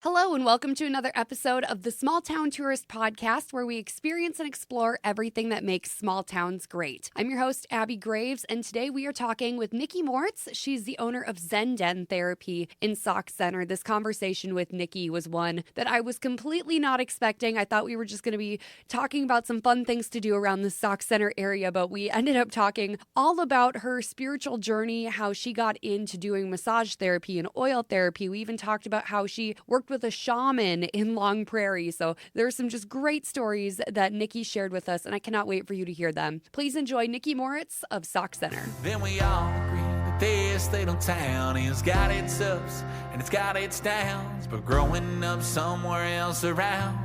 Hello, and welcome to another episode of the Small Town Tourist Podcast, where we experience and explore everything that makes small towns great. I'm your host, Abby Graves, and today we are talking with Nikki Moritz. She's the owner of Zen Den Therapy in Sauk Centre. This conversation with Nikki was one that I was completely not expecting. I thought we were just going to be talking about some fun things to do around the Sauk Centre area, but we ended up talking all about her spiritual journey, how she got into doing massage therapy and oil therapy. We even talked about how she worked with a shaman in Long Prairie. So there's some just great stories that Nikki shared with us, and I cannot wait for you to hear them. Please enjoy Nikki Moritz of Sauk Centre. Then we all agree that this little town has got its ups and it's got its downs, but growing up somewhere else around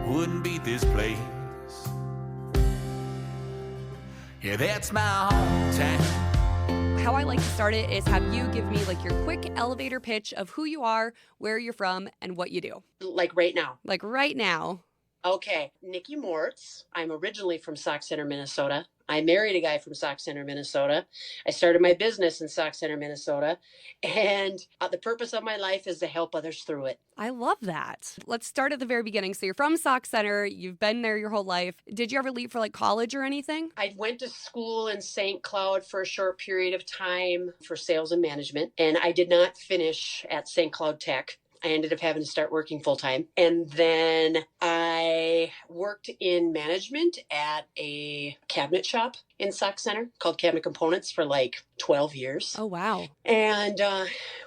wouldn't beat this place. Yeah, that's my hometown. How I like to start it is have you give me like your quick elevator pitch of who you are, where you're from, and what you do. Like right now? Like right now. Okay. Nikki Moritz. I'm originally from Sauk Centre, Minnesota. I married a guy from Sauk Centre, Minnesota. I started my business in Sauk Centre, Minnesota. And the purpose of my life is to help others through it. I love that. Let's start at the very beginning. So you're from Sauk Centre. You've been there your whole life. Did you ever leave for like college or anything? I went to school in St. Cloud for a short period of time for sales and management. And I did not finish at St. Cloud Tech. I ended up having to start working full time. And then I worked in management at a cabinet shop in Sauk Centre called Cabinet Components for like 12 years. Oh, wow. And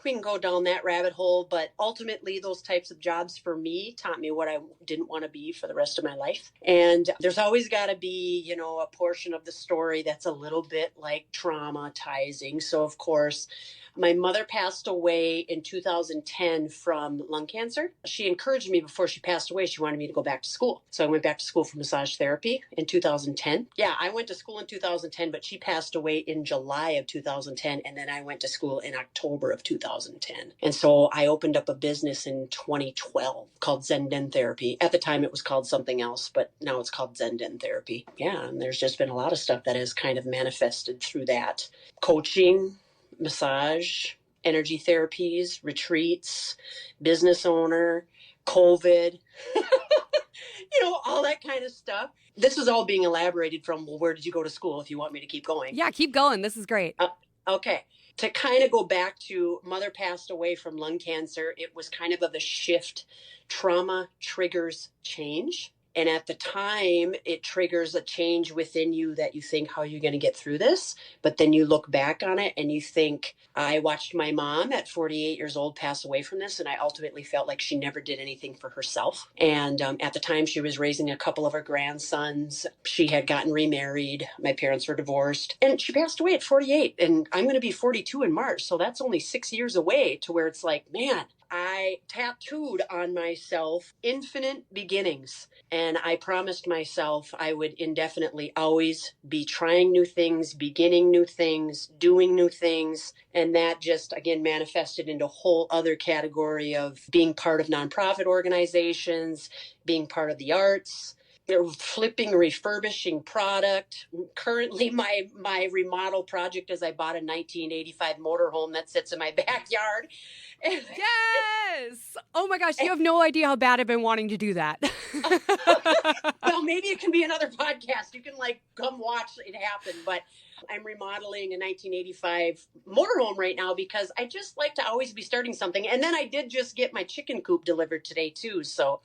we can go down that rabbit hole. But ultimately, those types of jobs for me taught me what I didn't want to be for the rest of my life. And there's always got to be, a portion of the story that's a little bit like traumatizing. So, of course, my mother passed away in 2010 from lung cancer. She encouraged me before she passed away. She wanted me to go back to school. So I went back to school for massage therapy in 2010. Yeah, I went to school in 2010, but she passed away in July of 2010. And then I went to school in October of 2010. And so I opened up a business in 2012 called Zen Den Therapy. At the time, it was called something else, but now it's called Zen Den Therapy. Yeah, and there's just been a lot of stuff that has kind of manifested through that. Coaching, massage, energy therapies, retreats, business owner, COVID, all that kind of stuff. This is all being elaborated from, well, where did you go to school if you want me to keep going? Yeah, keep going. This is great. Okay. To kind of go back to mother passed away from lung cancer, it was kind of a shift. Trauma triggers change. And at the time, it triggers a change within you that you think, how are you going to get through this? But then you look back on it and you think, I watched my mom at 48 years old pass away from this. And I ultimately felt like she never did anything for herself. And at the time, she was raising a couple of her grandsons. She had gotten remarried. My parents were divorced. And she passed away at 48. And I'm going to be 42 in March. So that's only 6 years away to where it's like, man, I tattooed on myself infinite beginnings. And I promised myself I would indefinitely always be trying new things, beginning new things, doing new things. And that just, again, manifested into a whole other category of being part of nonprofit organizations, being part of the arts, flipping, refurbishing product. Currently, my remodel project is I bought a 1985 motorhome that sits in my backyard. Yes! Oh my gosh, you have no idea how bad I've been wanting to do that. Well, maybe it can be another podcast. You can come watch it happen. But I'm remodeling a 1985 motorhome right now because I just like to always be starting something. And then I did just get my chicken coop delivered today too. So,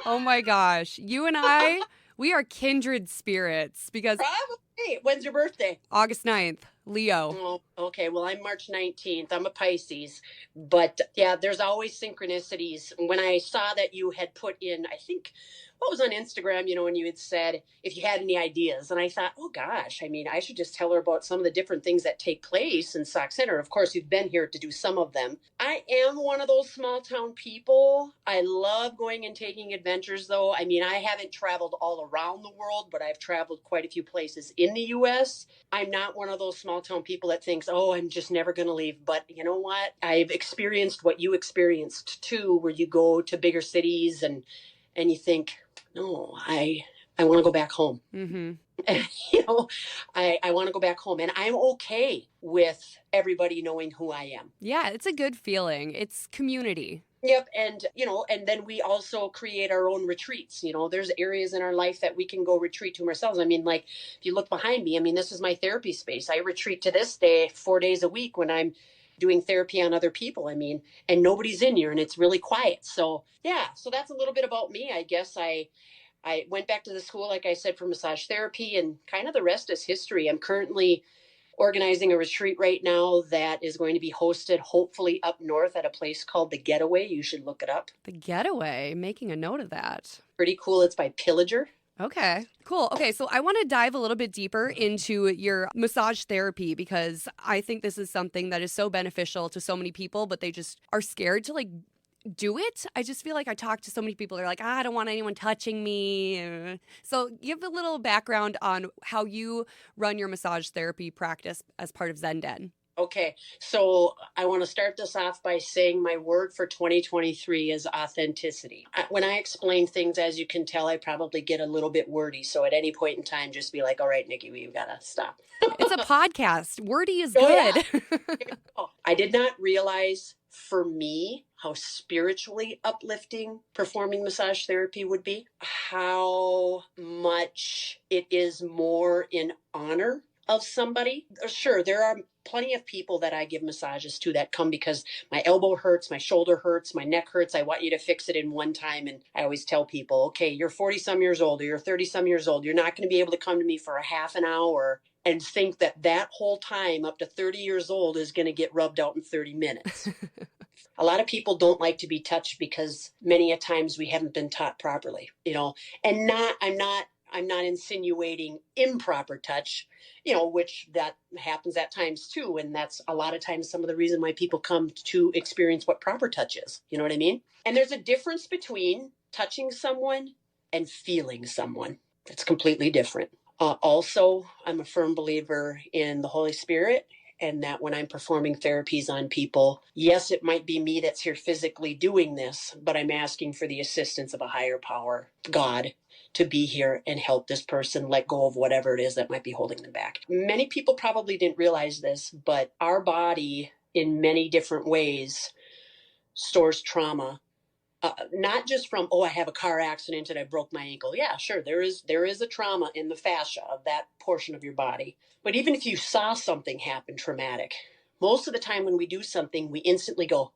oh my gosh, you and I, we are kindred spirits because probably. When's your birthday? August 9th. Leo. Oh, okay. Well, I'm March 19th. I'm a Pisces. But yeah, there's always synchronicities. When I saw that you had put in, I think, what was on Instagram, when you had said if you had any ideas. And I thought, oh gosh, I should just tell her about some of the different things that take place in Sauk Centre. Of course, you've been here to do some of them. I am one of those small town people. I love going and taking adventures, though. I haven't traveled all around the world, but I've traveled quite a few places in the U.S. I'm not one of those small town people that thinks, oh, I'm just never going to leave. But you know what? I've experienced what you experienced too, where you go to bigger cities and you think, no, I want to go back home. Mm-hmm. I want to go back home, and I'm okay with everybody knowing who I am. Yeah, it's a good feeling. It's community. Yep. And, and then we also create our own retreats. There's areas in our life that we can go retreat to ourselves. I mean, like if you look behind me, I mean, this is my therapy space. I retreat to this day 4 days a week when I'm doing therapy on other people. I mean, and nobody's in here and it's really quiet. So yeah, so that's a little bit about me. I guess I went back to the school, like I said, for massage therapy, and kind of the rest is history. I'm currently organizing a retreat right now that is going to be hosted hopefully up north at a place called The Getaway. You should look it up. The Getaway, making a note of that. Pretty cool. It's by Pillager. Okay, cool. Okay, so I want to dive a little bit deeper into your massage therapy because I think this is something that is so beneficial to so many people, but they just are scared to do it. I just feel like I talk to so many people who are like, I don't want anyone touching me. So give a little background on how you run your massage therapy practice as part of Zen Den. Okay, so I want to start this off by saying my word for 2023 is authenticity. When I explain things, as you can tell, I probably get a little bit wordy. So at any point in time, just be like, all right, Nikki, we've got to stop. It's a podcast. Wordy is Oh, good. Yeah. I did not realize for me how spiritually uplifting performing massage therapy would be, how much it is more in honor of somebody. Sure, there are plenty of people that I give massages to that come because my elbow hurts, my shoulder hurts, my neck hurts. I want you to fix it in one time. And I always tell people, okay, you're 40 some years old or you're 30 some years old. You're not going to be able to come to me for a half an hour and think that whole time up to 30 years old is going to get rubbed out in 30 minutes. A lot of people don't like to be touched because many a times we haven't been taught properly, and I'm not insinuating improper touch, which that happens at times too. And that's a lot of times some of the reason why people come to experience what proper touch is. You know what I mean? And there's a difference between touching someone and feeling someone. It's completely different. Also, I'm a firm believer in the Holy Spirit, and that when I'm performing therapies on people, yes, it might be me that's here physically doing this, but I'm asking for the assistance of a higher power, God, to be here and help this person let go of whatever it is that might be holding them back. Many people probably didn't realize this, but our body in many different ways stores trauma. Not just from, I have a car accident and I broke my ankle. Yeah, sure, there is a trauma in the fascia of that portion of your body. But even if you saw something happen traumatic, most of the time when we do something, we instantly go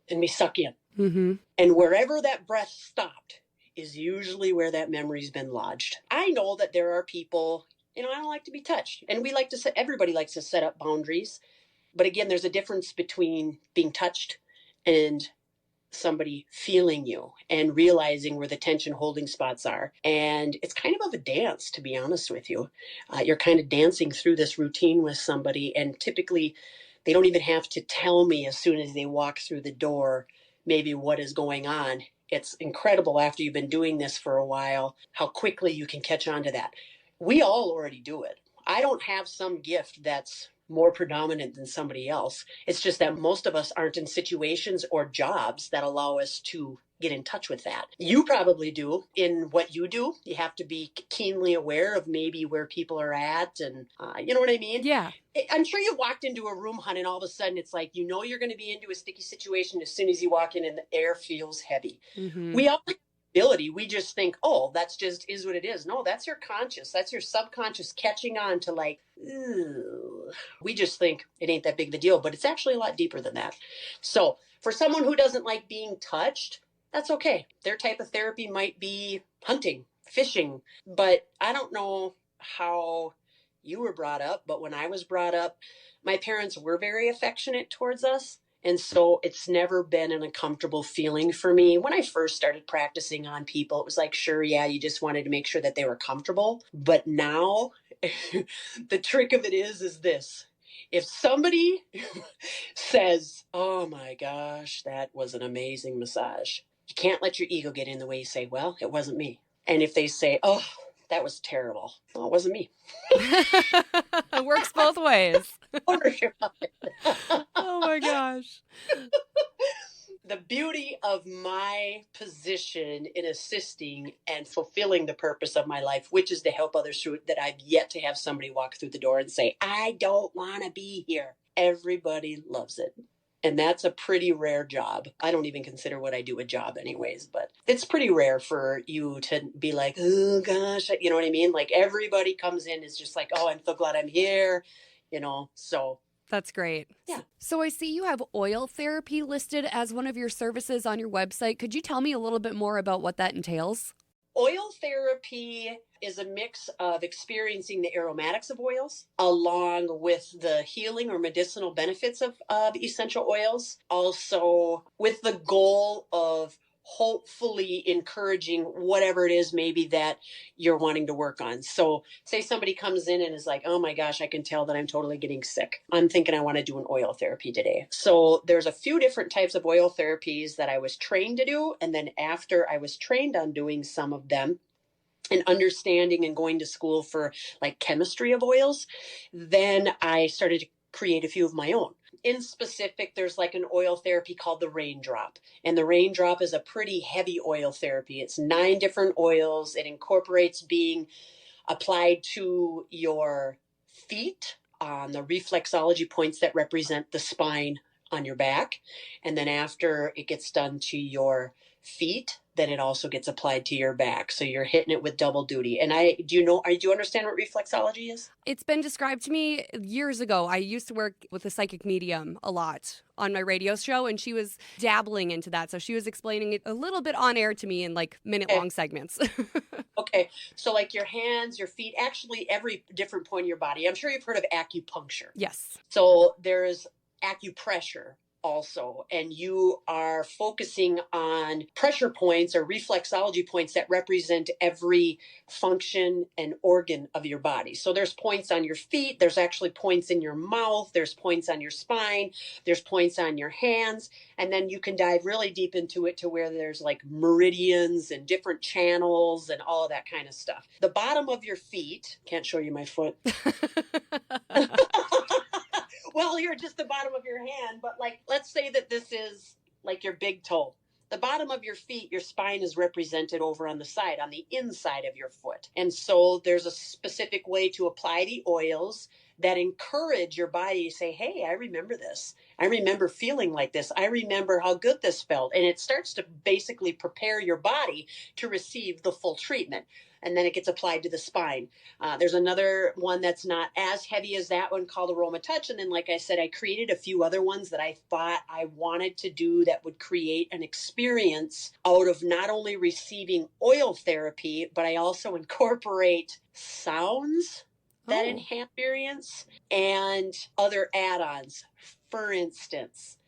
and we suck in. Mm-hmm. And wherever that breath stopped is usually where that memory's been lodged. I know that there are people, I don't like to be touched. And everybody likes to set up boundaries. But again, there's a difference between being touched and somebody feeling you and realizing where the tension holding spots are. And it's kind of a dance, to be honest with you. You're kind of dancing through this routine with somebody, and typically they don't even have to tell me as soon as they walk through the door maybe what is going on. It's incredible after you've been doing this for a while how quickly you can catch on to that. We all already do it. I don't have some gift that's more predominant than somebody else. It's just that most of us aren't in situations or jobs that allow us to get in touch with that. You probably do in what you do. You have to be keenly aware of maybe where people are at, and you know what I mean? Yeah. I'm sure you walked into a room, hon, and all of a sudden it's like, you're going to be into a sticky situation as soon as you walk in and the air feels heavy. Mm-hmm. We all ability. We just think, that's just is what it is. No, that's your conscious. That's your subconscious catching on to ew. We just think it ain't that big of a deal, but it's actually a lot deeper than that. So for someone who doesn't like being touched, that's okay. Their type of therapy might be hunting, fishing, but I don't know how you were brought up, but when I was brought up, my parents were very affectionate towards us. And so it's never been an uncomfortable feeling for me. When I first started practicing on people, it was like, sure, yeah, you just wanted to make sure that they were comfortable. But now the trick of it is this. If somebody says, oh my gosh, that was an amazing massage, you can't let your ego get in the way. You say, well, it wasn't me. And if they say, oh, that was terrible, well, it wasn't me. It works both ways. Ownership of it. Oh my gosh. The beauty of my position in assisting and fulfilling the purpose of my life, which is to help others through it, that I've yet to have somebody walk through the door and say, I don't want to be here. Everybody loves it. And that's a pretty rare job. I don't even consider what I do a job anyways, but it's pretty rare for you to be like, oh gosh, you know what I mean? Like everybody comes in is just like, oh, I'm so glad I'm here, so. That's great. Yeah. So I see you have oil therapy listed as one of your services on your website. Could you tell me a little bit more about what that entails? Oil therapy is a mix of experiencing the aromatics of oils along with the healing or medicinal benefits of essential oils. Also with the goal of hopefully encouraging whatever it is maybe that you're wanting to work on. So say somebody comes in and is like, oh my gosh, I can tell that I'm totally getting sick. I'm thinking I want to do an oil therapy today. So there's a few different types of oil therapies that I was trained to do. And then after I was trained on doing some of them, and understanding and going to school for like chemistry of oils, then I started to create a few of my own. In specific, there's like an oil therapy called the raindrop. And the raindrop is a pretty heavy oil therapy. It's 9 different oils. It incorporates being applied to your feet on the reflexology points that represent the spine on your back. And then after it gets done to your feet, then it also gets applied to your back. So you're hitting it with double duty. And do you understand what reflexology is? It's been described to me years ago. I used to work with a psychic medium a lot on my radio show, and she was dabbling into that. So she was explaining it a little bit on air to me in like minute-long segments. Okay. So like your hands, your feet, actually every different point of your body. I'm sure you've heard of acupuncture. Yes. So there's acupressure also, and you are focusing on pressure points or reflexology points that represent every function and organ of your body. So there's points on your feet, there's actually points in your mouth, there's points on your spine, there's points on your hands, and then you can dive really deep into it to where there's like meridians and different channels and all of that kind of stuff. The bottom of your feet, can't show you my foot. Well, you're just the bottom of your hand, but like, let's say that this is like your big toe. The bottom of your feet, your spine is represented over on the side, on the inside of your foot. And so there's a specific way to apply the oils that encourage your body to say, hey, I remember this. I remember feeling like this. I remember how good this felt. And it starts to basically prepare your body to receive the full treatment. And then it gets applied to the spine. There's another one that's not as heavy as that one called Aroma Touch. And then, like I said, I created a few other ones that I thought I wanted to do that would create an experience out of not only receiving oil therapy, but I also incorporate sounds that enhance experience and other add-ons. For instance,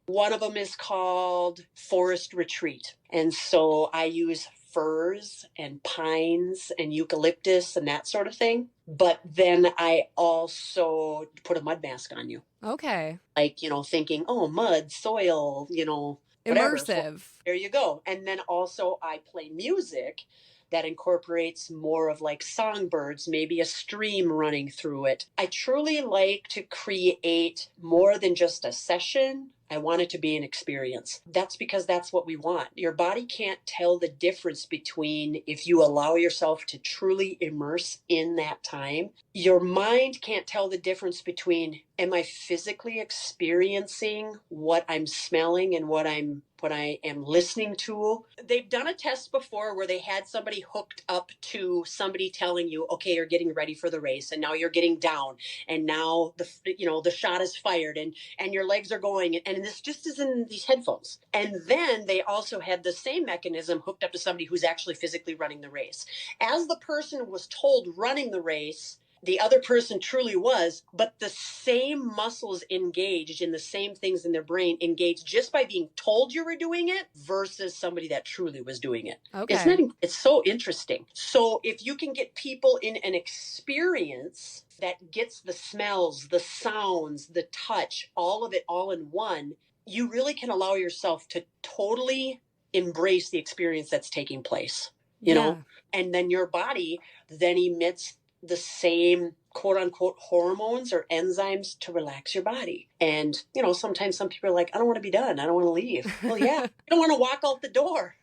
one of them is called Forest Retreat. And so I use firs and pines and eucalyptus and that sort of thing. But then I also put a mud mask on you. Okay. Like, thinking, oh, mud, soil, whatever. Immersive. So there you go. And then also I play music that incorporates more of like songbirds, maybe a stream running through it. I truly like to create more than just a session. I want it to be an experience. That's because that's what we want. Your body can't tell the difference between if you allow yourself to truly immerse in that time. Your mind can't tell the difference between, am I physically experiencing what I'm smelling and what I am listening to? They've done a test before where they had somebody hooked up to somebody telling you, okay, you're getting ready for the race, and now you're getting down, and now the shot is fired, and your legs are going, and this just is in these headphones. And then they also had the same mechanism hooked up to somebody who's actually physically running the race. As the person was told running the race, the other person truly was, but the same muscles engaged in the same things in their brain engaged just by being told you were doing it versus somebody that truly was doing it. Okay. It's so interesting. So if you can get people in an experience that gets the smells, the sounds, the touch, all of it all in one, you really can allow yourself to totally embrace the experience that's taking place, you know, and then your body then emits the same quote unquote hormones or enzymes to relax your body. And, sometimes some people are like, I don't want to be done. I don't want to leave. Well, yeah, you don't want to walk out the door.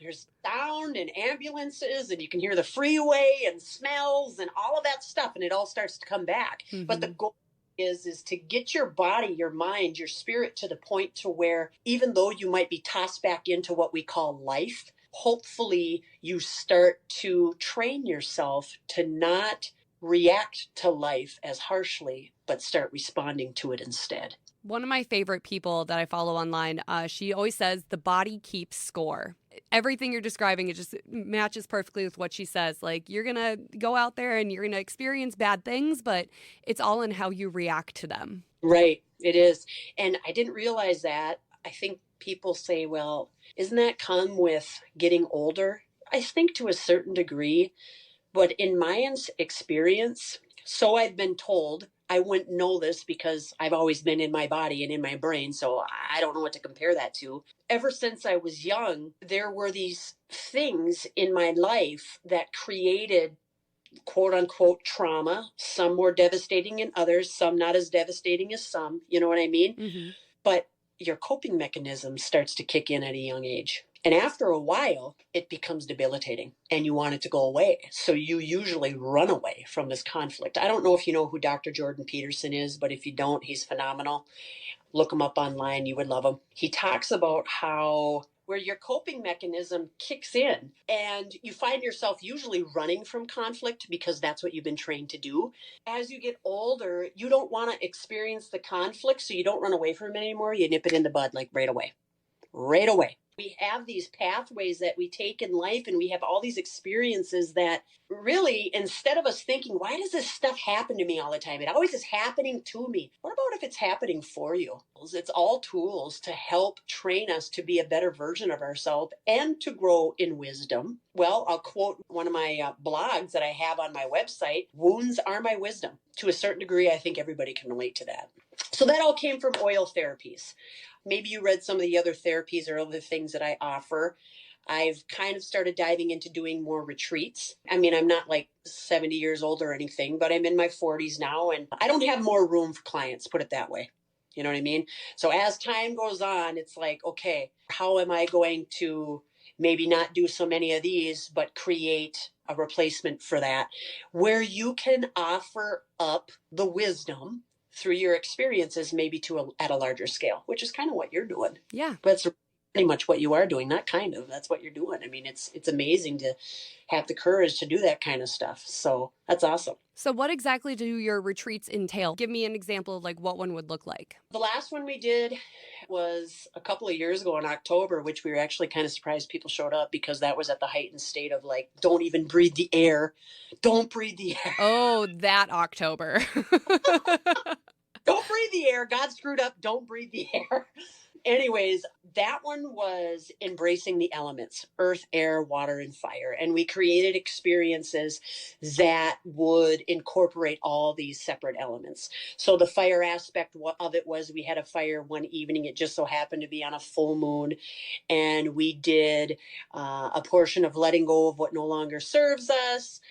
There's sound and ambulances, and you can hear the freeway and smells and all of that stuff. And it all starts to come back. Mm-hmm. But the goal is to get your body, your mind, your spirit to the point to where even though you might be tossed back into what we call life, hopefully you start to train yourself to not react to life as harshly, but start responding to it instead. One of my favorite people that I follow online, she always says the body keeps score. Everything you're describing, it just matches perfectly with what she says. Like, you're going to go out there and you're going to experience bad things, but it's all in how you react to them. Right, it is. And I didn't realize that. I think people say, well, isn't that come with getting older? I think to a certain degree, but in my experience, so I've been told, I wouldn't know this because I've always been in my body and in my brain, so I don't know what to compare that to. Ever since I was young, there were these things in my life that created quote unquote trauma, some more devastating than others, some not as devastating as some, you know what I mean? Mm-hmm. But your coping mechanism starts to kick in at a young age. And after a while, it becomes debilitating and you want it to go away. So you usually run away from this conflict. I don't know if you know who Dr. Jordan Peterson is, but if you don't, he's phenomenal. Look him up online. You would love him. He talks about how where your coping mechanism kicks in and you find yourself usually running from conflict because that's what you've been trained to do. As you get older, you don't want to experience the conflict, so you don't run away from it anymore. You nip it in the bud, like right away. Right away. We have these pathways that we take in life and we have all these experiences that really, instead of us thinking, why does this stuff happen to me all the time? It always is happening to me. What about if it's happening for you? It's all tools to help train us to be a better version of ourselves and to grow in wisdom. Well, I'll quote one of my blogs that I have on my website, wounds are my wisdom. To a certain degree, I think everybody can relate to that. So that all came from oil therapies. Maybe you read some of the other therapies or other things that I offer. I've kind of started diving into doing more retreats. I mean, I'm not like 70 years old or anything, but I'm in my 40s now and I don't have more room for clients, put it that way. You know what I mean? So as time goes on, it's like, okay, how am I going to maybe not do so many of these, but create a replacement for that where you can offer up the wisdom through your experiences, maybe at a larger scale, which is kind of what you're doing. Yeah. But it's pretty much what you are doing, not kind of. That's what you're doing. I mean, it's amazing to have the courage to do that kind of stuff. So that's awesome. So what exactly do your retreats entail? Give me an example of like what one would look like. The last one we did was a couple of years ago in October, which we were actually kind of surprised people showed up because that was at the heightened state of like, don't even breathe the air. Don't breathe the air. Oh, that October. Don't breathe the air. God screwed up. Don't breathe the air. Anyways, that one was embracing the elements, earth, air, water, and fire. And we created experiences that would incorporate all these separate elements. So the fire aspect of it was we had a fire one evening. It just so happened to be on a full moon. And we did a portion of letting go of what no longer serves us.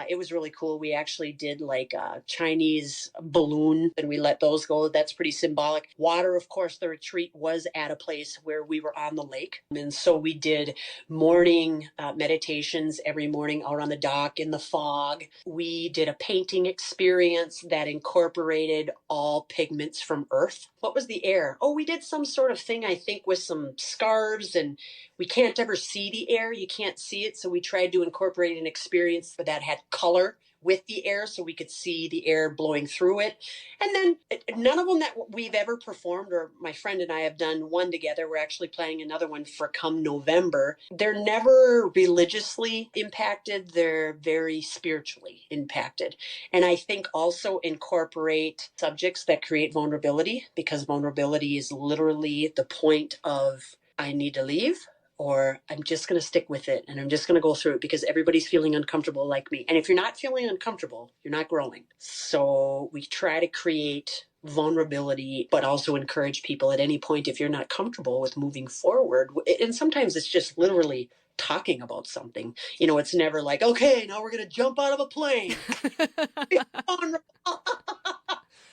It was really cool. We actually did like a Chinese balloon and we let those go. That's pretty symbolic. Water, of course, the retreat was at a place where we were on the lake. And so we did morning meditations every morning out on the dock in the fog. We did a painting experience that incorporated all pigments from earth. What was the air? Oh, we did some sort of thing, I think, with some scarves and we can't ever see the air. You can't see it. So we tried to incorporate an experience that had color with the air so we could see the air blowing through it. And then none of them that we've ever performed, or my friend and I have done one together. We're actually planning another one for come November. They're never religiously impacted. They're very spiritually impacted. And I think also incorporate subjects that create vulnerability because vulnerability is literally the point of I need to leave. Or I'm just going to stick with it and I'm just going to go through it because everybody's feeling uncomfortable like me. And if you're not feeling uncomfortable, you're not growing. So we try to create vulnerability, but also encourage people at any point if you're not comfortable with moving forward. And sometimes it's just literally talking about something. You know, it's never like, okay, now we're going to jump out of a plane.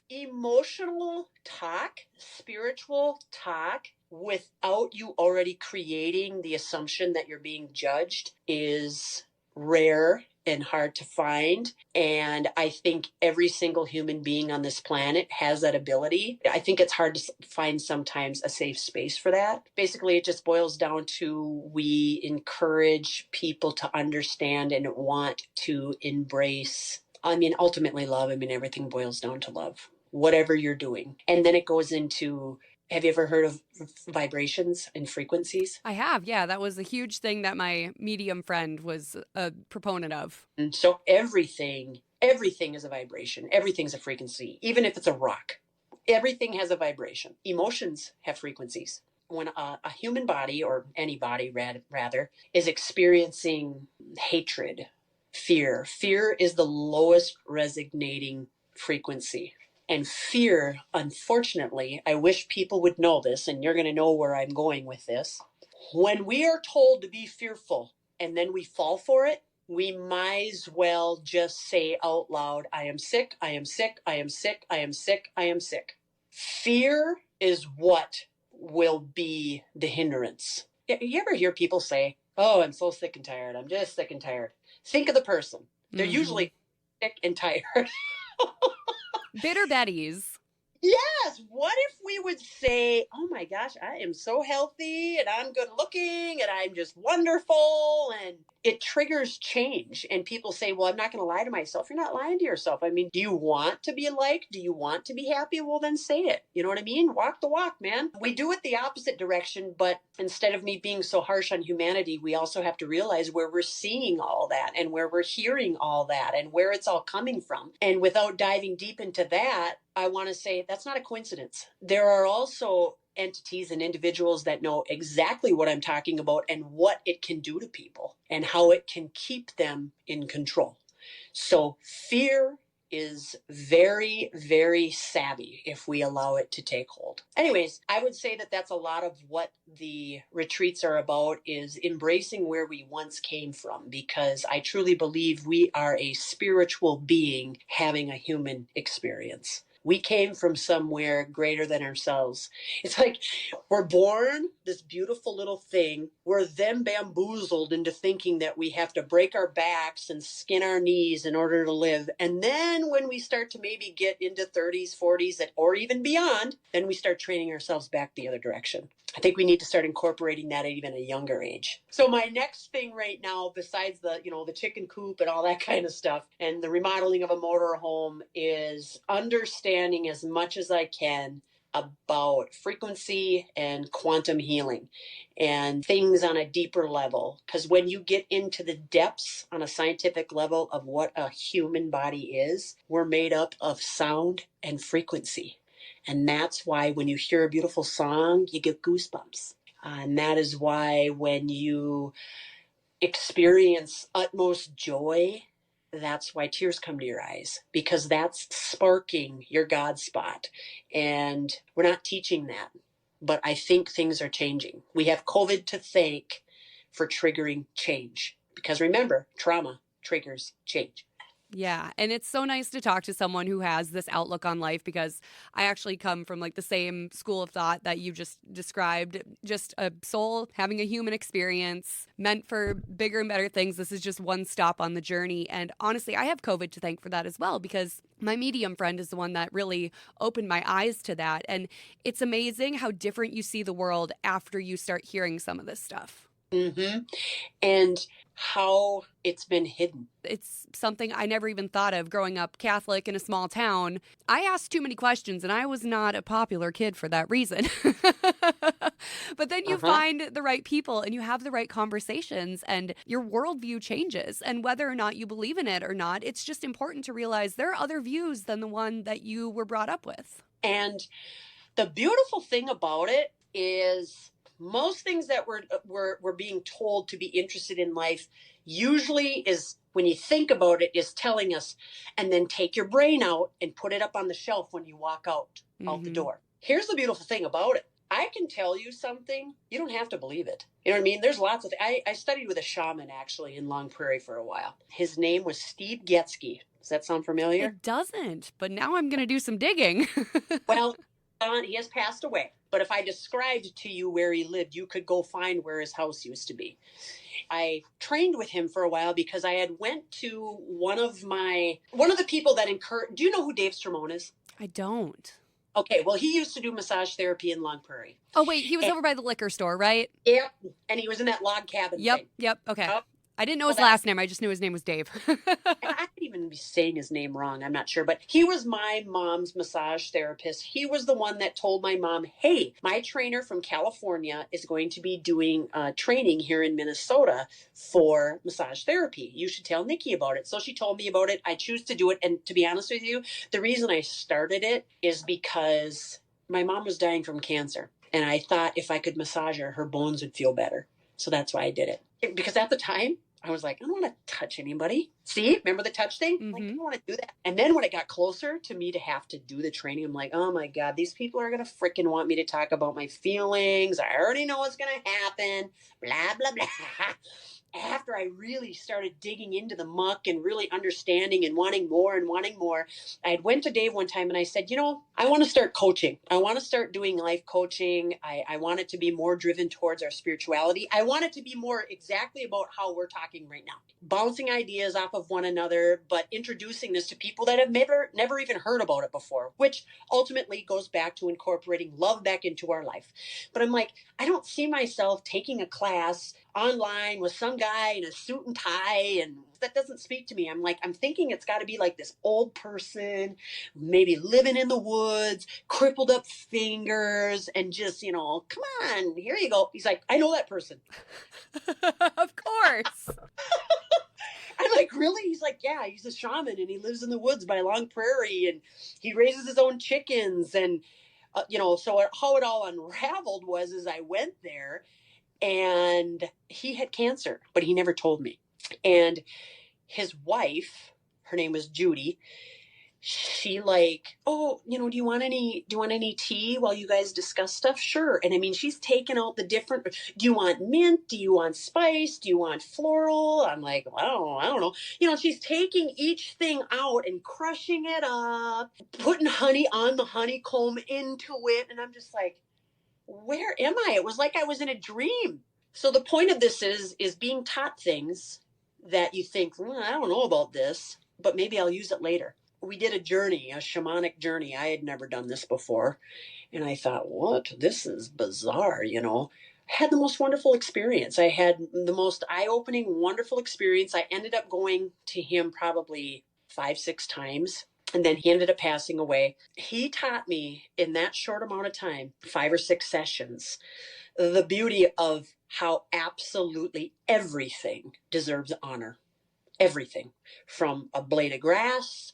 Emotional talk, spiritual talk, without you already creating the assumption that you're being judged is rare and hard to find. And I think every single human being on this planet has that ability. I think it's hard to find sometimes a safe space for that. Basically, it just boils down to we encourage people to understand and want to embrace, ultimately love. Everything boils down to love, whatever you're doing. And then it goes into, have you ever heard of vibrations and frequencies? I have, yeah. That was a huge thing that my medium friend was a proponent of. So everything is a vibration. Everything's a frequency, even if it's a rock. Everything has a vibration. Emotions have frequencies. When a human body, or any body rather, is experiencing hatred, fear is the lowest resonating frequency. And fear, unfortunately, I wish people would know this, and you're going to know where I'm going with this. When we are told to be fearful and then we fall for it, we might as well just say out loud, I am sick, I am sick, I am sick, I am sick, I am sick. Fear is what will be the hindrance. You ever hear people say, oh, I'm so sick and tired. I'm just sick and tired. Think of the person. They're usually sick and tired. Bitter Betties. Yes. What if we would say, oh my gosh, I am so healthy and I'm good looking and I'm just wonderful. And it triggers change. And people say, well, I'm not going to lie to myself. You're not lying to yourself. Do you want to be liked? Do you want to be happy? Well, then say it. You know what I mean? Walk the walk, man. We do it the opposite direction. But instead of me being so harsh on humanity, we also have to realize where we're seeing all that and where we're hearing all that and where it's all coming from. And without diving deep into that, I want to say that's not a coincidence. There are also entities and individuals that know exactly what I'm talking about and what it can do to people and how it can keep them in control. So fear is very, very savvy if we allow it to take hold. Anyways, I would say that that's a lot of what the retreats are about, is embracing where we once came from, because I truly believe we are a spiritual being having a human experience. We came from somewhere greater than ourselves. It's like we're born this beautiful little thing. We're then bamboozled into thinking that we have to break our backs and skin our knees in order to live. And then when we start to maybe get into 30s, 40s, or even beyond, then we start training ourselves back the other direction. I think we need to start incorporating that at even a younger age. So my next thing right now, besides the chicken coop and all that kind of stuff and the remodeling of a motor home, is understanding as much as I can about frequency and quantum healing and things on a deeper level. Because when you get into the depths on a scientific level of what a human body is, we're made up of sound and frequency. And that's why when you hear a beautiful song, you get goosebumps. And that is why when you experience utmost joy, that's why tears come to your eyes, because that's sparking your God spot. And we're not teaching that, but I think things are changing. We have COVID to thank for triggering change, because remember, trauma triggers change. Yeah. And it's so nice to talk to someone who has this outlook on life, because I actually come from like the same school of thought that you just described. Just a soul having a human experience meant for bigger and better things. This is just one stop on the journey. And honestly, I have COVID to thank for that as well, because my medium friend is the one that really opened my eyes to that. And it's amazing how different you see the world after you start hearing some of this stuff. Mm-hmm. And how it's been hidden. It's something I never even thought of growing up Catholic in a small town. I asked too many questions, and I was not a popular kid for that reason. But then you find the right people and you have the right conversations and your worldview changes. And whether or not you believe in it or not, it's just important to realize there are other views than the one that you were brought up with. And the beautiful thing about it is most things that we're being told to be interested in life usually is, when you think about it, is telling us, and then take your brain out and put it up on the shelf when you walk out the door. Here's the beautiful thing about it. I can tell you something. You don't have to believe it. You know what I mean? There's lots of I studied with a shaman actually in Long Prairie for a while. His name was Steve Getsky. Does that sound familiar? It doesn't, but now I'm going to do some digging. Well, He has passed away. But if I described to you where he lived, you could go find where his house used to be. I trained with him for a while because I had went to one of the people that encouraged. Do you know who Dave Stromone is? I don't. Okay, well, he used to do massage therapy in Long Prairie. Oh, wait, he was over by the liquor store, right? Yep, and he was in that log cabin thing. Yep, okay. Yep. I didn't know his last name. I just knew his name was Dave. I could even be saying his name wrong. I'm not sure. But he was my mom's massage therapist. He was the one that told my mom, hey, my trainer from California is going to be doing training here in Minnesota for massage therapy. You should tell Nikki about it. So she told me about it. I choose to do it. And to be honest with you, the reason I started it is because my mom was dying from cancer. And I thought if I could massage her, her bones would feel better. So that's why I did it. Because at the time, I was like, I don't want to touch anybody. See, remember the touch thing? Mm-hmm. Like, I don't want to do that. And then when it got closer to me to have to do the training, I'm like, oh my God, these people are going to freaking want me to talk about my feelings. I already know what's going to happen. Blah, blah, blah. After I really started digging into the muck and really understanding and wanting more, I had went to Dave one time and I said, I want to start coaching. I want to start doing life coaching. I want it to be more driven towards our spirituality. I want it to be more exactly about how we're talking right now, bouncing ideas off of one another, but introducing this to people that have never even heard about it before, which ultimately goes back to incorporating love back into our life. But I'm like, I don't see myself taking a class online with some guy in a suit and tie, and that doesn't speak to me. I'm thinking it's got to be like this old person, maybe living in the woods, crippled up fingers, and just, come on, here you go. He's like, I know that person. Of course. I'm like, really? He's like, yeah, he's a shaman and he lives in the woods by Long Prairie and he raises his own chickens. And, so how it all unraveled was I went there and he had cancer, but he never told me. And his wife, her name was Judy. She do you want any tea while you guys discuss stuff? Sure. And she's taking out the different, do you want mint? Do you want spice? Do you want floral? I'm like, well, I don't know. She's taking each thing out and crushing it up, putting honey on the honeycomb into it. And I'm just like, where am I? It was like I was in a dream. So the point of this is being taught things that you think, I don't know about this, but maybe I'll use it later. We did a shamanic journey. I had never done this before. And I thought, what? This is bizarre, I had the most wonderful experience. I had the most eye-opening, wonderful experience. I ended up going to him probably 5-6 times. And then he ended up passing away. He taught me in that short amount of time, 5 or 6 sessions, the beauty of how absolutely everything deserves honor. Everything. From a blade of grass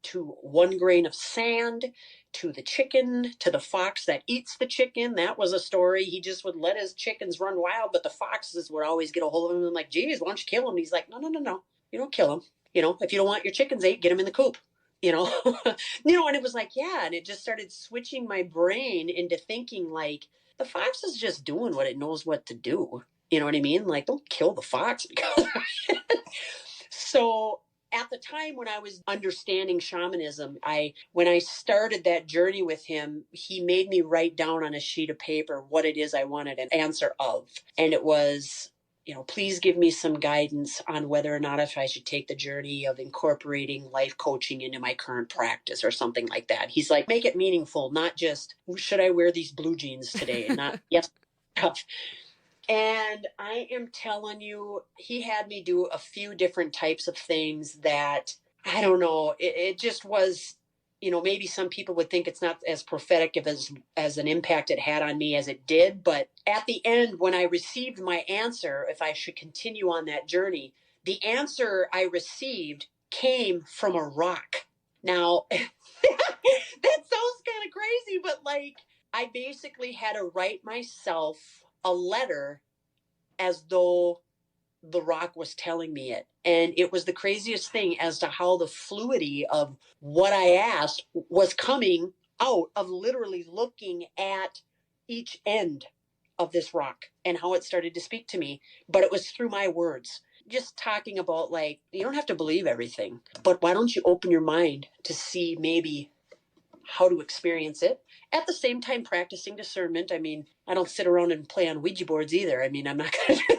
to 1 grain of sand, to the chicken, to the fox that eats the chicken. That was a story. He just would let his chickens run wild, but the foxes would always get a hold of him and like, geez, why don't you kill him? And he's like, no. You don't kill him. If you don't want your chickens ate, get them in the coop. And it was like, yeah. And it just started switching my brain into thinking like, the fox is just doing what it knows what to do. You know what I mean? Like, don't kill the fox because So at the time when I was understanding shamanism, when I started that journey with him, he made me write down on a sheet of paper what it is I wanted an answer of. And it was, please give me some guidance on whether or not if I should take the journey of incorporating life coaching into my current practice or something like that. He's like, make it meaningful, not just, should I wear these blue jeans today? And not, yes, tough. And I am telling you, he had me do a few different types of things that, I don't know, it just was, maybe some people would think it's not as prophetic as an impact it had on me as it did. But at the end, when I received my answer, if I should continue on that journey, the answer I received came from a rock. Now, that sounds kind of crazy, but I basically had to write myself a letter as though the rock was telling me it. And it was the craziest thing as to how the fluidity of what I asked was coming out of literally looking at each end of this rock and how it started to speak to me. But it was through my words. Just talking about you don't have to believe everything, but why don't you open your mind to see maybe how to experience it. At the same time, practicing discernment. I mean, I don't sit around and play on Ouija boards either. I mean, I'm not going to do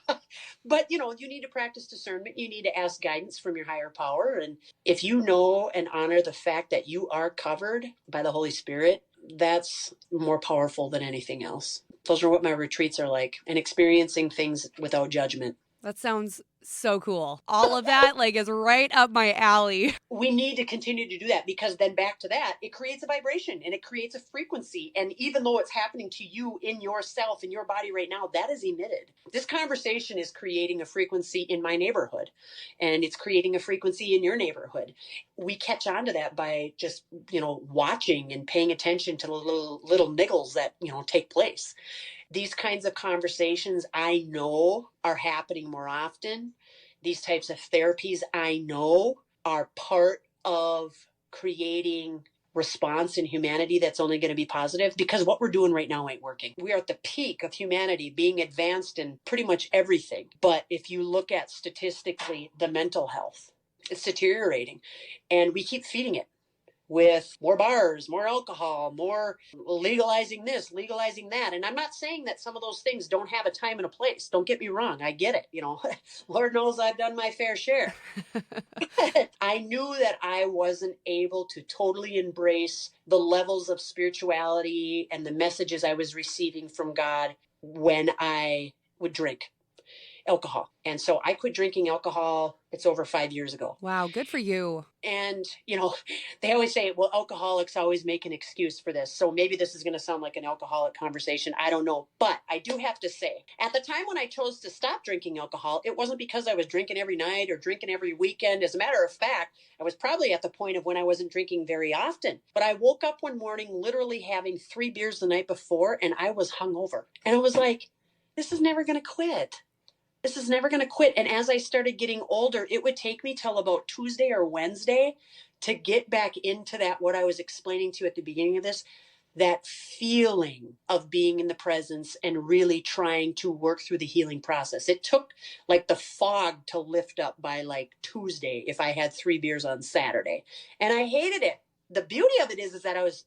that. But, you know, you need to practice discernment. You need to ask guidance from your higher power. And if you know and honor the fact that you are covered by the Holy Spirit, that's more powerful than anything else. Those are what my retreats are like, and experiencing things without judgment. That sounds so cool. All of that like is right up my alley. We need to continue to do that, because then back to that, it creates a vibration and it creates a frequency. And even though it's happening to you in yourself, in your body right now, that is emitted. This conversation is creating a frequency in my neighborhood, and it's creating a frequency in your neighborhood. We catch on to that by just, you know, watching and paying attention to the little niggles that, you know, take place. These kinds of conversations I know are happening more often. These types of therapies I know are part of creating response in humanity that's only going to be positive, because what we're doing right now ain't working. We are at the peak of humanity being advanced in pretty much everything. But if you look at statistically the mental health, it's deteriorating, and we keep feeding it with more bars, more alcohol, more legalizing this, legalizing that. And I'm not saying that some of those things don't have a time and a place. Don't get me wrong. I get it. You know, Lord knows I've done my fair share. I knew that I wasn't able to totally embrace the levels of spirituality and the messages I was receiving from God when I would drink alcohol. And so I quit drinking alcohol. It's over 5 years ago. Wow, good for you. And, you know, they always say, well, alcoholics always make an excuse for this. So maybe this is going to sound like an alcoholic conversation. I don't know. But I do have to say, at the time when I chose to stop drinking alcohol, it wasn't because I was drinking every night or drinking every weekend. As a matter of fact, I was probably at the point of when I wasn't drinking very often. But I woke up one morning literally having 3 beers the night before, and I was hungover. And I was like, this is never going to quit. This is never going to quit. And as I started getting older, it would take me till about Tuesday or Wednesday to get back into that, what I was explaining to you at the beginning of this, that feeling of being in the presence and really trying to work through the healing process. It took like the fog to lift up by like Tuesday if I had 3 beers on Saturday. And I hated it. The beauty of it is that I was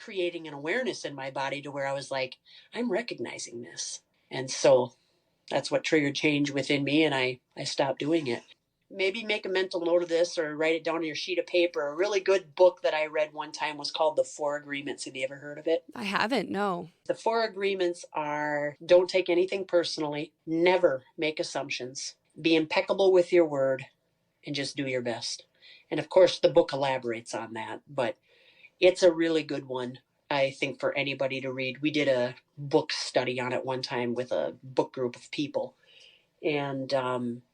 creating an awareness in my body to where I was like, I'm recognizing this. And so that's what triggered change within me, and I stopped doing it. Maybe make a mental note of this or write it down on your sheet of paper. A really good book that I read one time was called The 4 Agreements. Have you ever heard of it? I haven't, no. The 4 agreements are: don't take anything personally, never make assumptions, be impeccable with your word, and just do your best. And of course, the book elaborates on that, but it's a really good one, I think, for anybody to read. We did a book study on it one time with a book group of people. And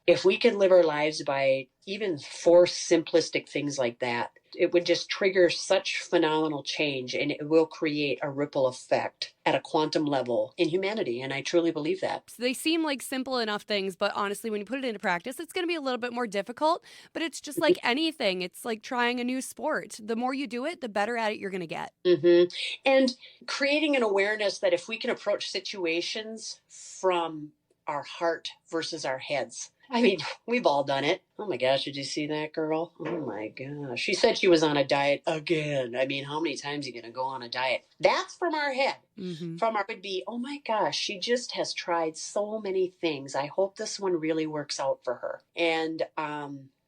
if we could live our lives by even 4 simplistic things like that, it would just trigger such phenomenal change, and it will create a ripple effect at a quantum level in humanity. And I truly believe that. They seem like simple enough things, but honestly, when you put it into practice, it's going to be a little bit more difficult. But it's just like anything. It's like trying a new sport. The more you do it, the better at it you're going to get. Mm-hmm. And creating an awareness that if we can approach situations from our heart versus our heads. I mean, we've all done it. Oh my gosh, did you see that girl? Oh my gosh. She said she was on a diet again. I mean, how many times are you going to go on a diet? That's from our head. Mm-hmm. From our would be, oh my gosh, she just has tried so many things. I hope this one really works out for her. And,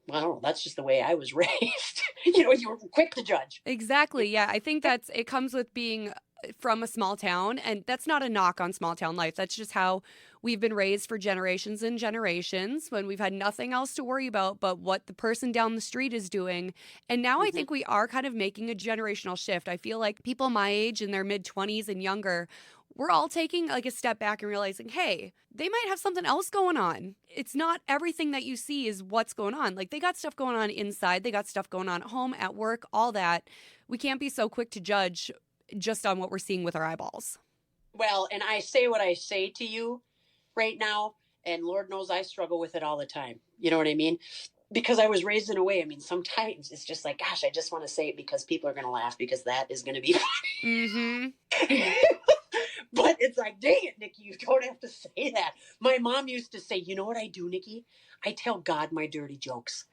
well, that's just the way I was raised. You know, you were quick to judge. Exactly. Yeah. I think it comes with being from a small town, and that's not a knock on small town life. That's just how we've been raised for generations and generations, when we've had nothing else to worry about but what the person down the street is doing. And now I think we are kind of making a generational shift. I feel like people my age, in their mid-20s and younger, we're all taking like a step back and realizing, hey, they might have something else going on. It's not everything that you see is what's going on. Like, they got stuff going on inside. They got stuff going on at home, at work, all that. We can't be so quick to judge just on what we're seeing with our eyeballs. Well, and I say what I say to you right now, and Lord knows I struggle with it all the time. You know what I mean? Because I was raised in a way, I mean, sometimes it's just like, gosh, I just want to say it because people are going to laugh, because that is going to be funny. Mm-hmm. But it's like, dang it, Nikki, you don't have to say that. My mom used to say, you know what I do, Nikki? I tell God my dirty jokes.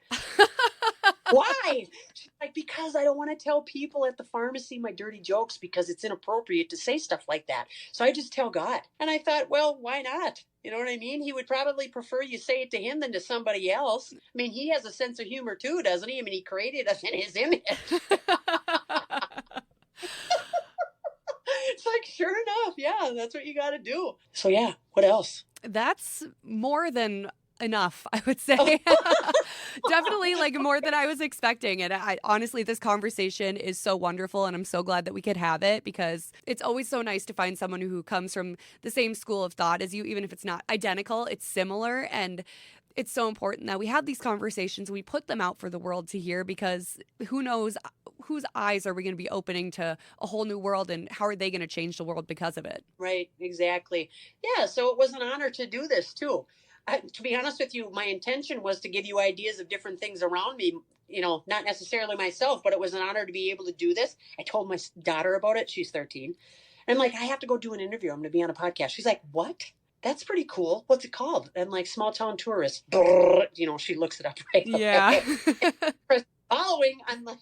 Why? She's like, because I don't want to tell people at the pharmacy my dirty jokes because it's inappropriate to say stuff like that. So I just tell God. And I thought, well, why not? You know what I mean? He would probably prefer you say it to him than to somebody else. I mean, he has a sense of humor too, doesn't he? I mean, he created us in his image. It's like, sure enough, yeah, that's what you got to do. So yeah, what else? That's more than enough, I would say. Definitely like more than I was expecting. And I honestly, this conversation is so wonderful, and I'm so glad that we could have it, because it's always so nice to find someone who comes from the same school of thought as you, even if it's not identical, it's similar. And it's so important that we have these conversations, we put them out for the world to hear, because who knows whose eyes are we going to be opening to a whole new world, and how are they going to change the world because of it? Right, exactly. Yeah, so it was an honor to do this too. To be honest with you, my intention was to give you ideas of different things around me, you know, not necessarily myself, but it was an honor to be able to do this. I told my daughter about it. She's 13. And I'm like, I have to go do an interview. I'm going to be on a podcast. She's like, what? That's pretty cool. What's it called? And like, Small Town Tourist. You know, she looks it up right away. Yeah. Following, I'm like,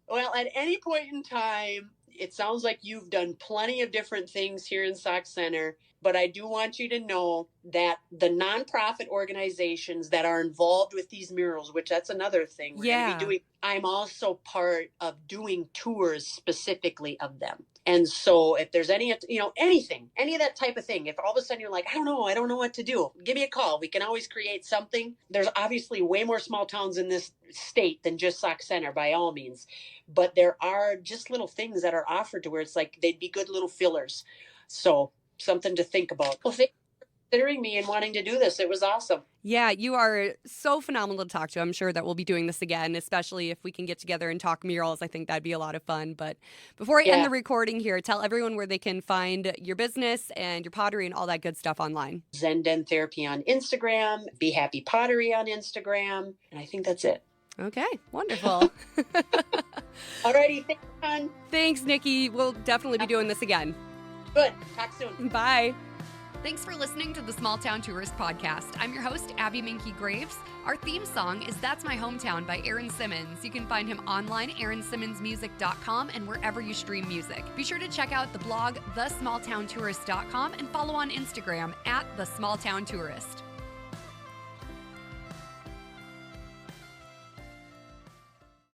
well, at any point in time, it sounds like you've done plenty of different things here in Sauk Centre. But I do want you to know that the nonprofit organizations that are involved with these murals, which that's another thing we're going to be doing, I'm also part of doing tours specifically of them. And so if there's any, you know, anything, any of that type of thing, if all of a sudden you're like, I don't know what to do, give me a call. We can always create something. There's obviously way more small towns in this state than just Sauk Centre by all means. But there are just little things that are offered to where it's like they'd be good little fillers. So something to think about. Well, thank you for considering me and wanting to do this. It was awesome. Yeah, you are so phenomenal to talk to. I'm sure that we'll be doing this again, especially if we can get together and talk murals. I think that'd be a lot of fun. But before I end the recording here, tell everyone where they can find your business and your pottery and all that good stuff online. Zen Den Therapy on Instagram, Be Happy Pottery on Instagram, and I think that's it. Okay, wonderful. Alrighty, thanks, hon. Thanks, Nikki. We'll definitely be doing this again. Good. Talk soon. Bye. Thanks for listening to the Small Town Tourist Podcast. I'm your host, Abby Minky Graves. Our theme song is That's My Hometown by Aaron Simmons. You can find him online, aaronsimmonsmusic.com, and wherever you stream music. Be sure to check out the blog, thesmalltowntourist.com, and follow on Instagram @thesmalltowntourist.